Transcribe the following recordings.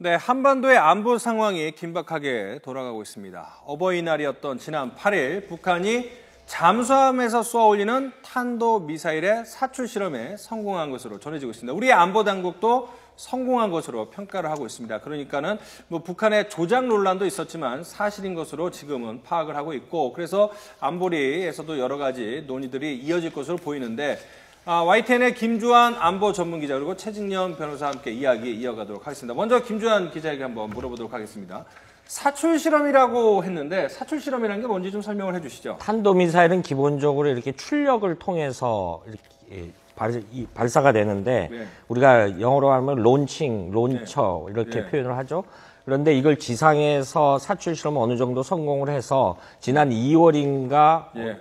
네, 한반도의 안보 상황이 긴박하게 돌아가고 있습니다. 어버이날이었던 지난 8일 북한이 잠수함에서 쏘아올리는 탄도미사일의 사출 실험에 성공한 것으로 전해지고 있습니다. 우리 안보 당국도 성공한 것으로 평가를 하고 있습니다. 그러니까는 북한의 조작 논란도 있었지만 사실인 것으로 지금은 파악을 하고 있고, 그래서 안보리에서도 여러 가지 논의들이 이어질 것으로 보이는데, YTN의 김주환 안보 전문 기자 그리고 최진영 변호사와 함께 이야기 이어가도록 하겠습니다. 먼저 김주환 기자에게 한번 물어보도록 하겠습니다. 사출 실험이라고 했는데 사출 실험이라는 게 뭔지 좀 설명을 해주시죠. 탄도미사일은 기본적으로 이렇게 출력을 통해서 이렇게 발사가 되는데, 네. 우리가 영어로 하면 론칭, 론처 이렇게 네. 표현을 하죠. 그런데 이걸 지상에서 사출 실험 어느 정도 성공을 해서 지난 2월인가 네.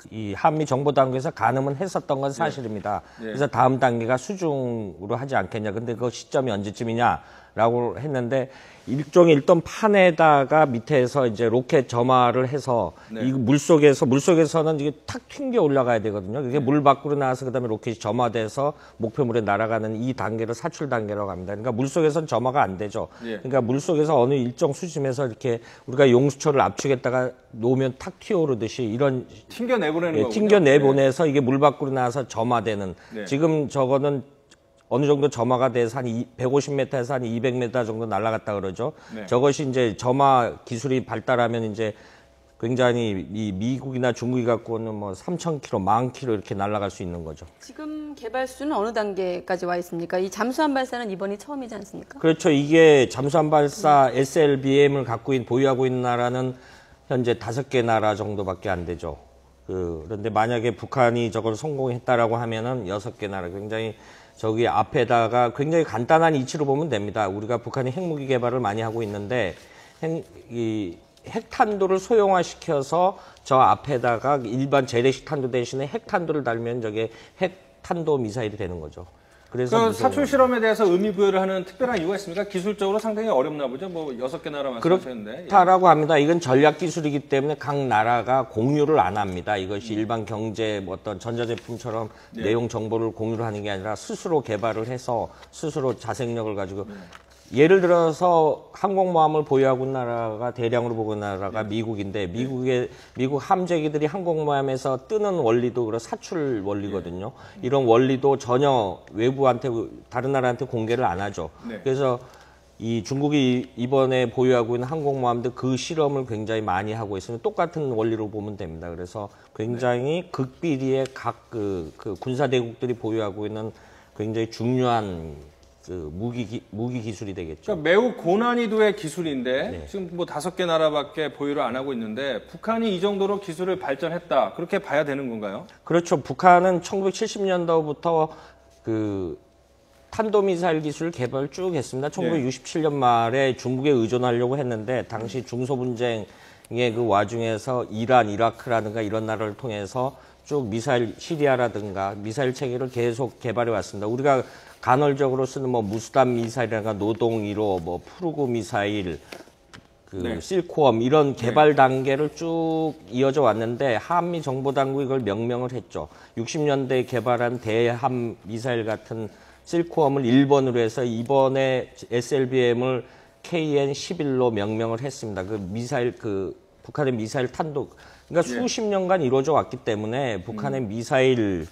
이 한미 정보당국에서 가늠은 했었던 건 사실입니다. 네. 그래서 다음 단계가 수중으로 하지 않겠냐. 근데 그 시점이 언제쯤이냐라고 했는데, 일종의 일단 판에다가 밑에서 이제 로켓 점화를 해서 네. 이 물속에서는 이게 탁 튕겨 올라가야 되거든요. 그게 네. 물 밖으로 나와서 그다음에 로켓이 점화돼서 목표물에 날아가는 이 단계를 사출 단계라고 합니다. 그러니까 물속에서는 점화가 안 되죠. 네. 그러니까 물속에서 어느 일정 수심에서 이렇게 우리가 용수철을 압축했다가 놓으면 탁 튀어오르듯이 이런 튕겨 내보내는 거군요. 튕겨 내보내서 네. 이게 물 밖으로 나와서 점화되는 네. 지금 저거는 어느 정도 점화가 돼서 한 150m에서 한 200m 정도 날아갔다 그러죠. 네. 저것이 이제 점화 기술이 발달하면 이제 굉장히 이 미국이나 중국이 갖고 오는 뭐 3,000km, 10,000km 이렇게 날아갈 수 있는 거죠. 지금 개발 수준은 어느 단계까지 와 있습니까? 이 잠수함 발사는 이번이 처음이지 않습니까? 그렇죠. 이게 잠수함 발사 SLBM을 보유하고 있는 나라는 현재 5개 나라 정도밖에 안 되죠. 그런데 만약에 북한이 저걸 성공했다라고 하면은 6개 나라, 굉장히 저기 앞에다가 굉장히 간단한 이치로 보면 됩니다. 우리가 북한이 핵무기 개발을 많이 하고 있는데 핵탄도를 소형화시켜서 저 앞에다가 일반 재래식 탄도 대신에 핵탄도를 달면 저게 핵탄도 미사일이 되는 거죠. 그래서 사출 실험에 대해서 의미 부여를 하는 특별한 이유가 있습니까? 기술적으로 상당히 어렵나 보죠. 뭐 6개 나라 말씀하셨는데. 그렇다라고 합니다. 이건 전략 기술이기 때문에 각 나라가 공유를 안 합니다. 이것이 일반 경제 어떤 전자제품처럼 네. 내용 정보를 공유를 하는 게 아니라 스스로 개발을 해서 스스로 자생력을 가지고 예를 들어서 항공모함을 보유하고 있는 나라가 대량으로 보고 있는 나라가 미국인데 미국 함재기들이 항공모함에서 뜨는 원리도 그런 사출 원리거든요. 이런 원리도 전혀 외부한테 다른 나라한테 공개를 안 하죠. 그래서 이 중국이 이번에 보유하고 있는 항공모함도 그 실험을 굉장히 많이 하고 있으면 똑같은 원리로 보면 됩니다. 그래서 굉장히 극비리의 각 그 군사대국들이 보유하고 있는 굉장히 중요한 무기 기술이 되겠죠. 그러니까 매우 고난이도의 기술인데 네. 지금 뭐 5개 나라밖에 보유를 안 하고 있는데 북한이 이 정도로 기술을 발전했다 그렇게 봐야 되는 건가요? 그렇죠. 북한은 1970년도부터 탄도미사일 기술 개발 쭉 했습니다. 1967년 말에 중국에 의존하려고 했는데 당시 중소분쟁의 그 와중에서 이란, 이라크라든가 이런 나라를 통해서 쭉 미사일 시리아라든가 미사일 체계를 계속 개발해 왔습니다. 우리가 간헐적으로 쓰는 뭐 무수단 미사일이라든가 노동 1호, 뭐 푸르구 미사일, 네. 실코엄 이런 개발 단계를 쭉 이어져 왔는데 한미 정보당국이 이걸 명명을 했죠. 60년대에 개발한 대함 미사일 같은 실코엄을 1번으로 해서 이번에 SLBM을 KN-11로 명명을 했습니다. 북한의 미사일 탄도, 그러니까 수십 년간 이루어져 왔기 때문에 북한의 미사일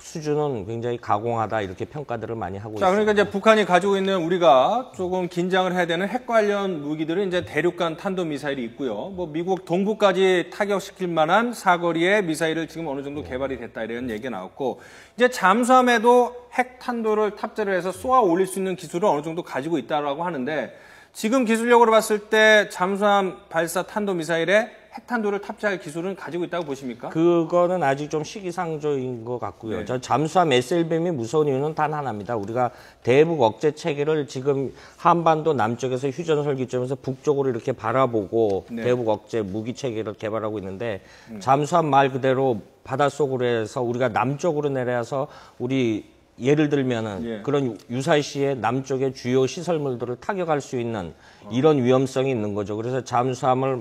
수준은 굉장히 가공하다 이렇게 평가들을 많이 하고 있습니다. 그러니까 이제 북한이 가지고 있는 우리가 조금 긴장을 해야 되는 핵 관련 무기들은 이제 대륙간 탄도 미사일이 있고요. 뭐 미국 동부까지 타격시킬 만한 사거리의 미사일을 지금 어느 정도 개발이 됐다 이런 얘기가 나왔고, 이제 잠수함에도 핵 탄도를 탑재를 해서 쏘아 올릴 수 있는 기술을 어느 정도 가지고 있다라고 하는데, 지금 기술력으로 봤을 때 잠수함 발사 탄도 미사일에 핵탄도를 탑재할 기술은 가지고 있다고 보십니까? 그거는 아직 좀 시기상조인 것 같고요. 네. 저 잠수함 SLBM이 무서운 이유는 단 하나입니다. 우리가 대북 억제 체계를 지금 한반도 남쪽에서 휴전 설계점에서 북쪽으로 이렇게 바라보고 네. 대북 억제 무기 체계를 개발하고 있는데 잠수함 말 그대로 바닷속으로 해서 우리가 남쪽으로 내려서 우리 예를 들면은 그런 유사시에 남쪽의 주요 시설물들을 타격할 수 있는 이런 위험성이 있는 거죠. 그래서 잠수함을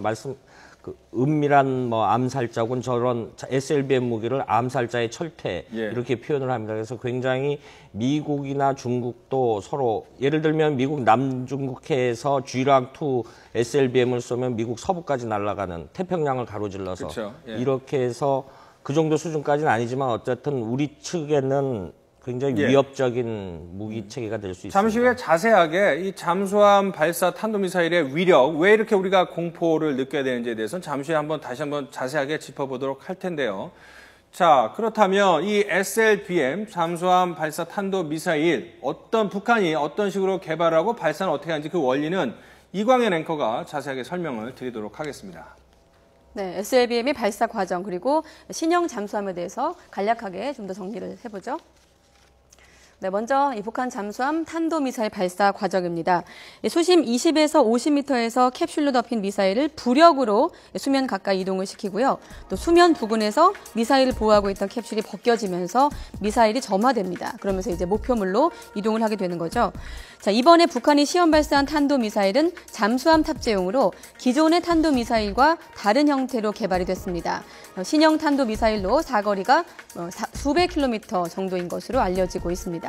그 은밀한 뭐 암살자군 저런 SLBM 무기를 암살자의 철퇴 이렇게 표현을 합니다. 그래서 굉장히 미국이나 중국도 서로 예를 들면 미국 남중국해에서 쥐랑2 SLBM을 쏘면 미국 서부까지 날아가는 태평양을 가로질러서 그렇죠. 이렇게 해서 그 정도 수준까지는 아니지만 어쨌든 우리 측에는 굉장히 위협적인 무기 체계가 될 수 있습니다. 잠시 후에 자세하게 이 잠수함 발사 탄도미사일의 위력, 왜 이렇게 우리가 공포를 느껴야 되는지에 대해서는 잠시 후에 다시 한번 자세하게 짚어보도록 할 텐데요. 자, 그렇다면 이 SLBM 잠수함 발사 탄도미사일 북한이 어떤 식으로 개발하고 발사는 어떻게 하는지 그 원리는 이광현 앵커가 자세하게 설명을 드리도록 하겠습니다. 네, SLBM의 발사 과정 그리고 신형 잠수함에 대해서 간략하게 좀 더 정리를 해보죠. 네, 먼저 이 북한 잠수함 탄도미사일 발사 과정입니다. 수심 20에서 50m에서 캡슐로 덮인 미사일을 부력으로 수면 가까이 이동을 시키고요. 또 수면 부근에서 미사일을 보호하고 있던 캡슐이 벗겨지면서 미사일이 점화됩니다. 그러면서 이제 목표물로 이동을 하게 되는 거죠. 자, 이번에 북한이 시험 발사한 탄도미사일은 잠수함 탑재용으로 기존의 탄도미사일과 다른 형태로 개발이 됐습니다. 신형 탄도미사일로 사거리가 수백 킬로미터 정도인 것으로 알려지고 있습니다.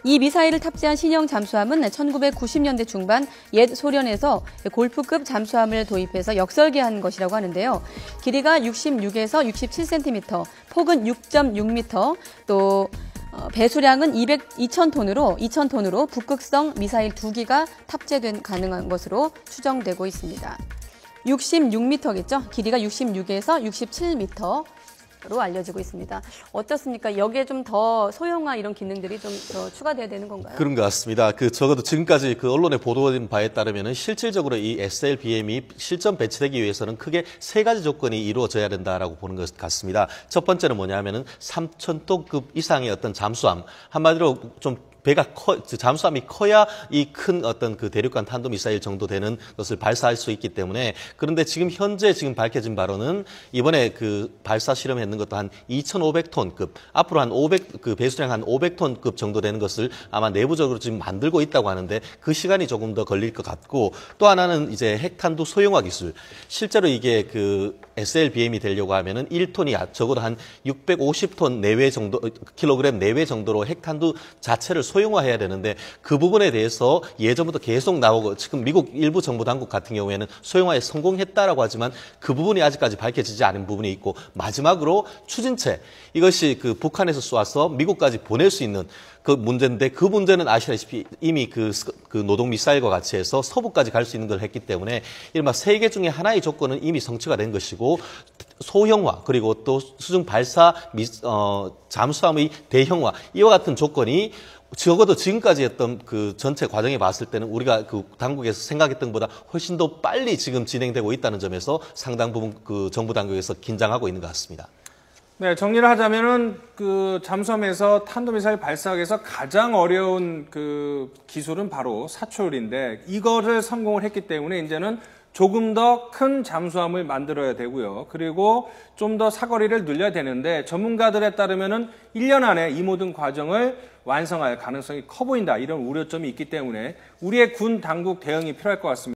이 미사일을 탑재한 신형 잠수함은 1990년대 중반 옛 소련에서 골프급 잠수함을 도입해서 역설계한 것이라고 하는데요. 길이가 66에서 67cm, 폭은 6.6m, 또 배수량은 2,000톤으로 북극성 미사일 2기가 탑재된 가능한 것으로 추정되고 있습니다. 66m겠죠? 길이가 66에서 67m로 알려지고 있습니다. 어떻습니까? 여기에 좀 더 소형화 이런 기능들이 좀 더 추가돼야 되는 건가요? 그런 것 같습니다. 적어도 지금까지 언론에 보도된 바에 따르면은 실질적으로 이 SLBM이 실전 배치되기 위해서는 크게 세 가지 조건이 이루어져야 된다라고 보는 것 같습니다. 첫 번째는 뭐냐면은 3,000톤급 이상의 어떤 잠수함, 한마디로 좀 잠수함이 커야 이 큰 어떤 그 대륙간 탄도미사일 정도 되는 것을 발사할 수 있기 때문에, 그런데 현재 밝혀진 바로는 이번에 그 발사 실험했는 것도 한 2,500톤급, 앞으로 한 배수량 한 500톤급 정도 되는 것을 아마 내부적으로 지금 만들고 있다고 하는데 그 시간이 조금 더 걸릴 것 같고, 또 하나는 이제 핵탄두 소형화 기술. 실제로 이게 그 SLBM이 되려고 하면은 1톤이 적어도 한 650톤 내외 정도, 킬로그램 내외 정도로 핵탄두 자체를 소형화해야 되는데, 그 부분에 대해서 예전부터 계속 나오고 지금 미국 일부 정부 당국 같은 경우에는 소형화에 성공했다라고 하지만 그 부분이 아직까지 밝혀지지 않은 부분이 있고, 마지막으로 추진체, 이것이 그 북한에서 쏘아서 미국까지 보낼 수 있는 그 문제인데, 그 문제는 아시다시피 이미 그 노동 미사일과 같이 해서 서부까지 갈 수 있는 걸 했기 때문에 이른바 세 개 중에 하나의 조건은 이미 성취가 된 것이고, 소형화 그리고 또 수중 발사 잠수함의 대형화, 이와 같은 조건이 적어도 지금까지 했던 그 전체 과정에 봤을 때는 우리가 그 당국에서 생각했던 것보다 훨씬 더 빨리 지금 진행되고 있다는 점에서 상당 부분 그 정부 당국에서 긴장하고 있는 것 같습니다. 네, 정리를 하자면은 그 잠수함에서 탄도미사일 발사하기 위해서 가장 어려운 그 기술은 바로 사출인데, 이거를 성공을 했기 때문에 이제는 조금 더 큰 잠수함을 만들어야 되고요. 그리고 좀 더 사거리를 늘려야 되는데, 전문가들에 따르면은 1년 안에 이 모든 과정을 완성할 가능성이 커 보인다, 이런 우려점이 있기 때문에 우리의 군 당국 대응이 필요할 것 같습니다.